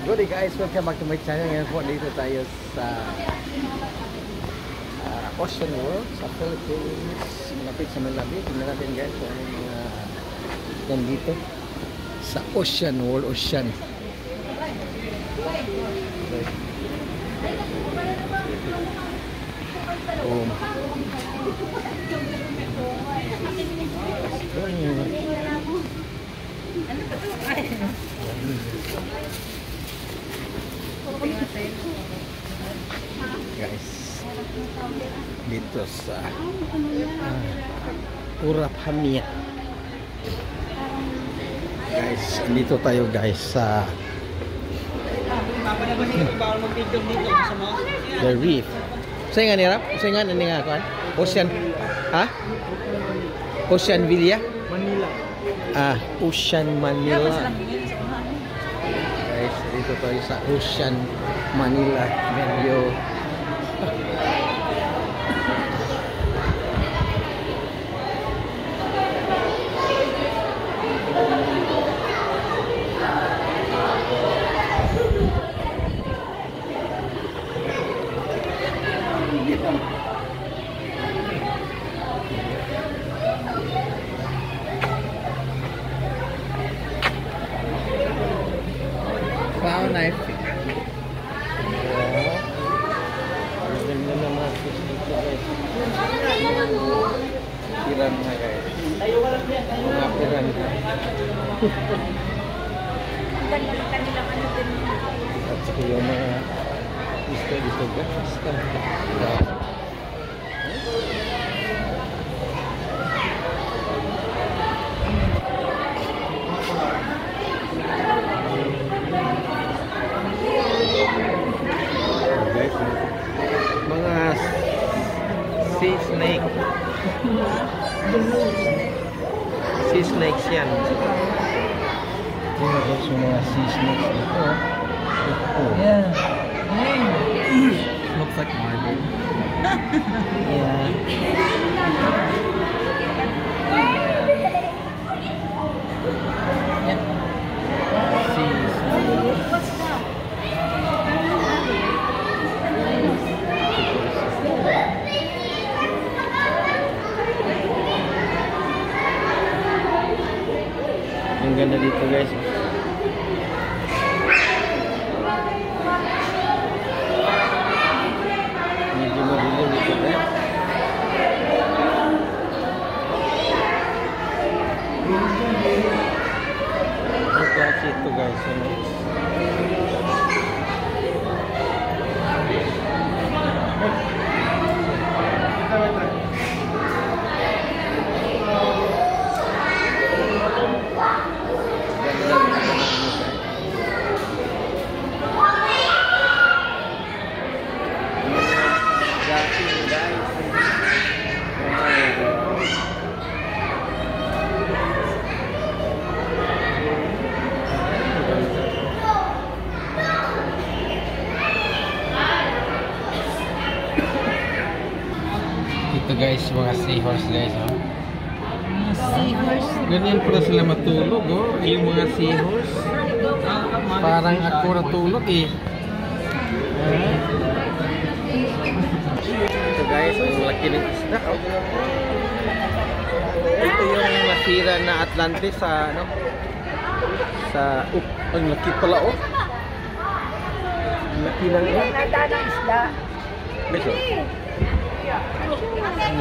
Good day guys, welcome back to my channel. Ngayon po dito tayo sa Ocean World sa Philippines. Malapit sa Malabi. Tingnan natin guys kung ano mga yan dito sa Ocean World. Ocean. Guys, dito sa Urap Hamia. Guys, dito tayo guys sa The Reef. Saya nga nirap? Saya nga nani nga kuan? Ocean. Ha? Ocean Villa? Manila. Ocean Manila. Guys, dito tayo sa Ocean Manila. Medyo Crown knife. Ganda na mga fish dito guys. Piran na guys. Mga piran. At saka yung mga isda dito guys. Guys, mga sea snake. Sea snakes yan. Tingnan guys yung mga sea snakes dito. Yeah. Looks like marble. Yeah. Ang ganda dito guys. Medyo madilim dito guys. Ang klase ito guys. Ito guys, mga seahorse guys, oh. Seahorse. Ganyan pala sila matulog, oh. Yung mga seahorse. Parang ako natulog, eh. Ito guys, ang laki ng isda, oh. Ito yung nasira na Atlantis sa, ano? Ang laki pala, oh. Ang laki ng isda. Beso. Ang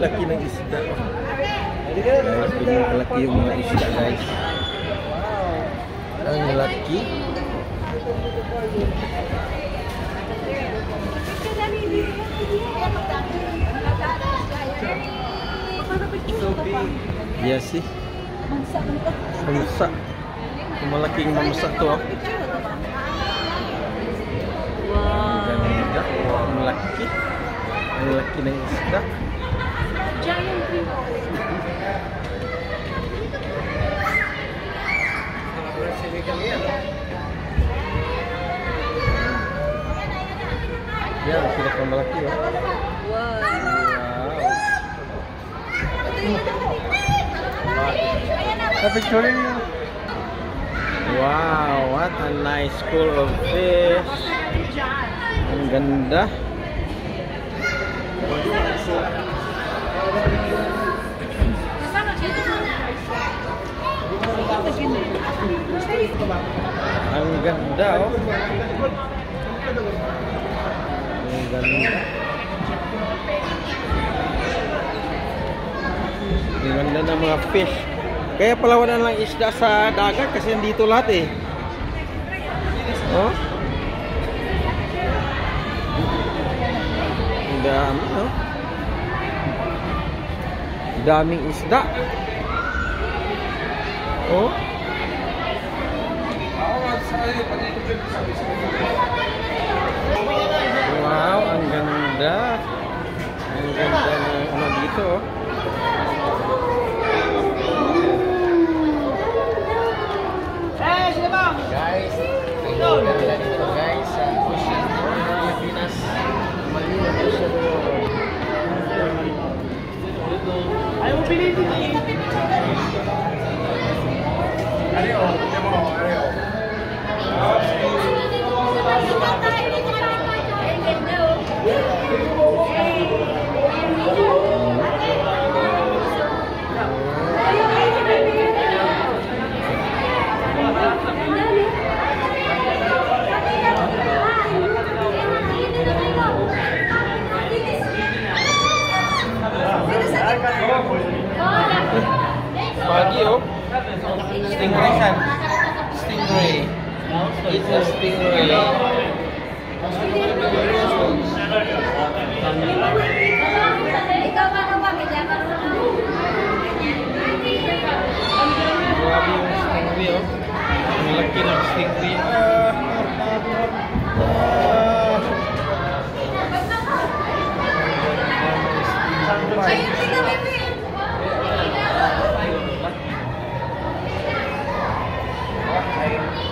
laki ng isda. Guys, ganyan kalaki yung mga isda guys. Ang laki. Yes, eh. Mamsa. Malaking mamsa to. Ang laki. Ang laki ng isda. Giant green. Yan, sila pang malaki, oh. Wow. Picturein niyo. Wow, what a nice school of fish. Ang ganda. Ang ganda, oh. Ang ganda. Ang ganda ng mga fish. Kaya pala wala lang isda sa dagat kasi nandito lahat eh. Oh. Ang dami, oh. Daming isda. Oh. Wow, ang ganda. Ang ganda ng ano dito, oh. Guys, ang ganda dito guys sa Ocean Pilipinas. Malinaw na siya doon. Ayaw mo pilitin eh. Areo, areo. Pagi, oh. Stingray san? Stingray. It's a stingray. Grabe yung stingray, oh. Ang laki ng stingray.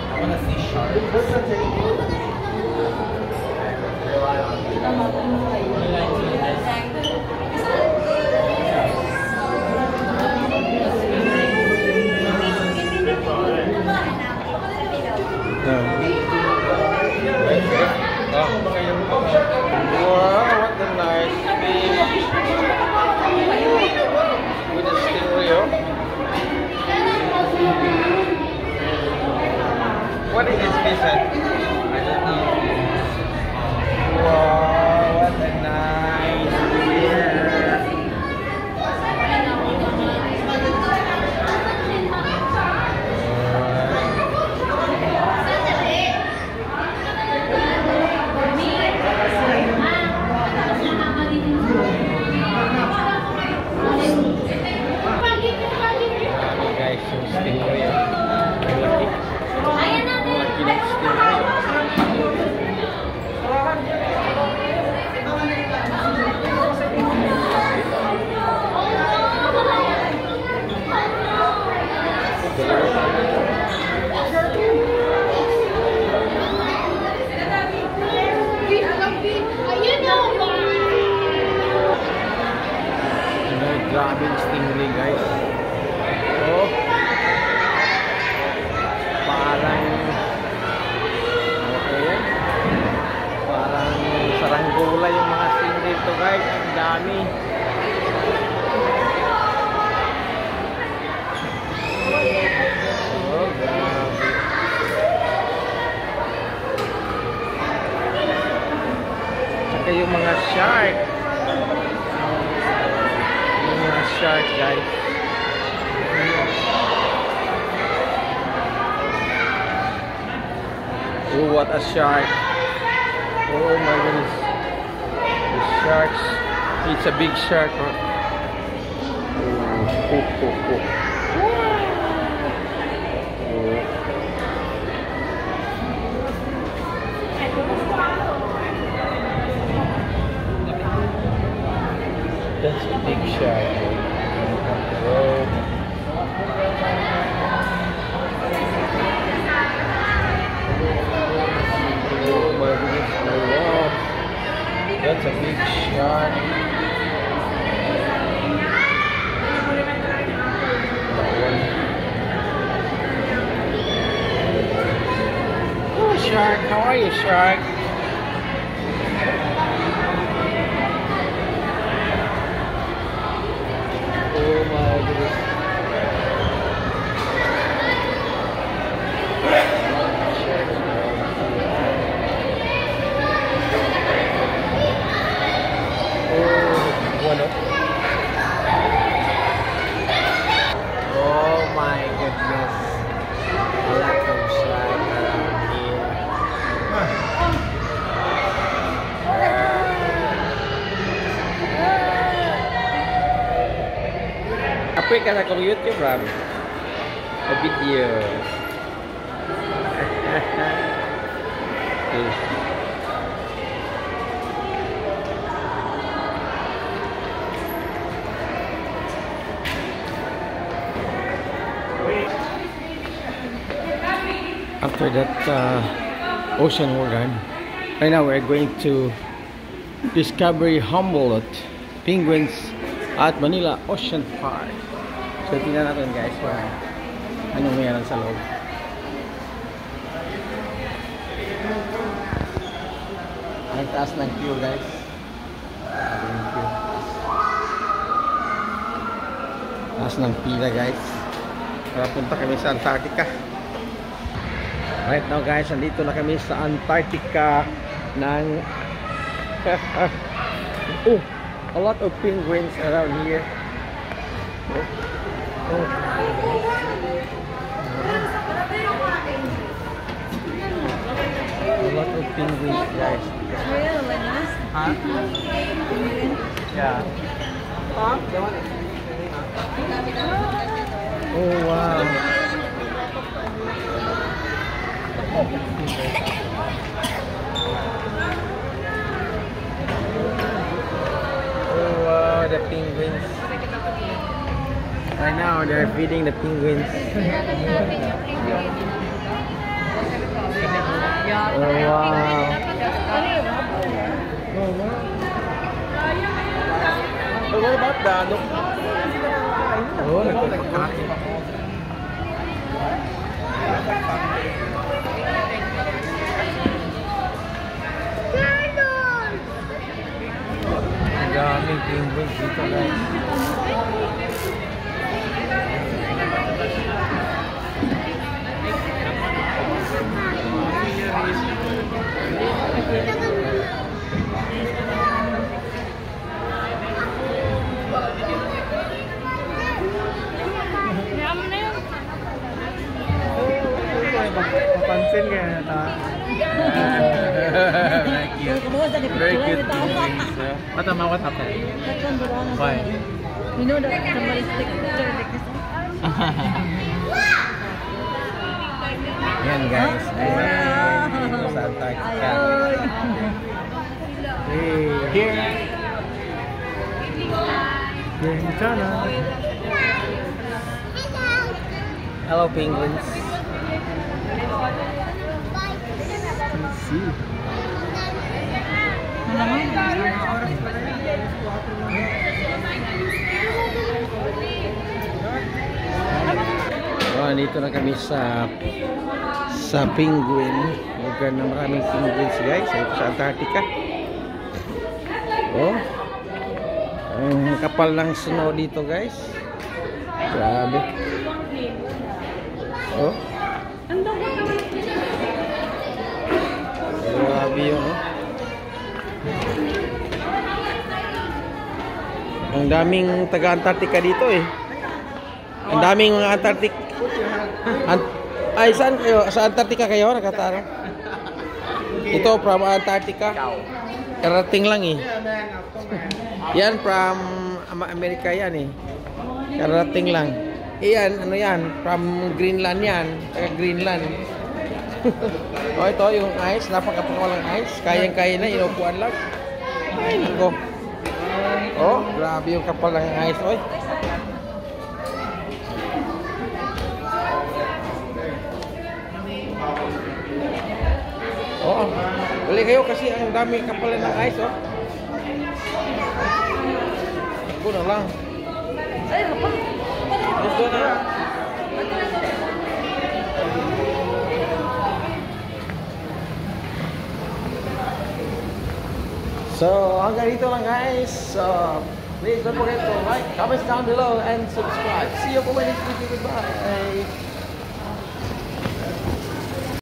I wanna see sharks. Wow, what a nice fish. With a stingray, oh. What is this fish? I don't know. Wow, what a nice fish. Guys, yung stingray, oh. Ang laki. Laki ng stingray, oh. Grabe yung stingray, guys. Oh. Parang okay. Parang saranggola yung mga stingray dito, guys. Ang dami. Oh, grabe. Saka yung mga shark. Shark, guys. Oh, what a shark. Oh my goodness. The sharks. It's a big shark. Huh? Oh. That's a big shark. Oh. Oh my goodness, wow. That's a big shark. That one. Shark. How are you, Shark? Oh my goodness. Oh my goodness. A lot of shark around here. Apa ka sa kong YouTube, Ram? A video. After that ocean we're done. Right now we're going to Discovery Humboldt Penguins at Manila Ocean Park. So tingnan natin guys kung anong mayroon sa loob. Ang taas ng queue guys. Taas ng pila guys. Para punta kami sa Antarctica. Right now guys, nandito na kami sa Antarctica ng oh, a lot of penguins around here. Oh. A lot of penguins guys. Huh? Yeah. Oh wow. Oh wow, the penguins. Right now they're feeding the penguins. Oh wow. Oh wow. But what about the look? Oh, nagkakain. Ang daming penguins dito guys. Papansin ka na ta. Very cute penguins. What happened? Why? You know that somebody take picture like this. Yan guys. Dito sa Antarctica. Hey, here. Hello penguins. Let's see. Oh, dito na kami sa penguin. Lugar na maraming penguins guys. Ito sa Antarctica. Oh. Ang kapal ng snow dito guys. Grabe. Oh. Grabe yun oh. Ang daming taga-Antarctica dito eh. Ang daming mga Antarctic. Ay, saan kayo? Sa Antarctica kayo nakatara? Ito from Antarctica. Karating lang eh. Yan from Amerika yan eh. Karating lang. Iyan, ano yan? From Greenland yan. Taga Greenland. Oh, ito yung ice. Napakapakawalang ice. Kayang-kaya na. Inupuan lang. Ay, nako. Oh, grabe yung kapal ng ice. Oy. Oh, balik kayo kasi ang dami kapal ng ice. Oh. Ako na lang. Gusto na. So, hanggang dito lang guys. So, please don't forget to like, comment down below, and subscribe. See you po my next video. Goodbye.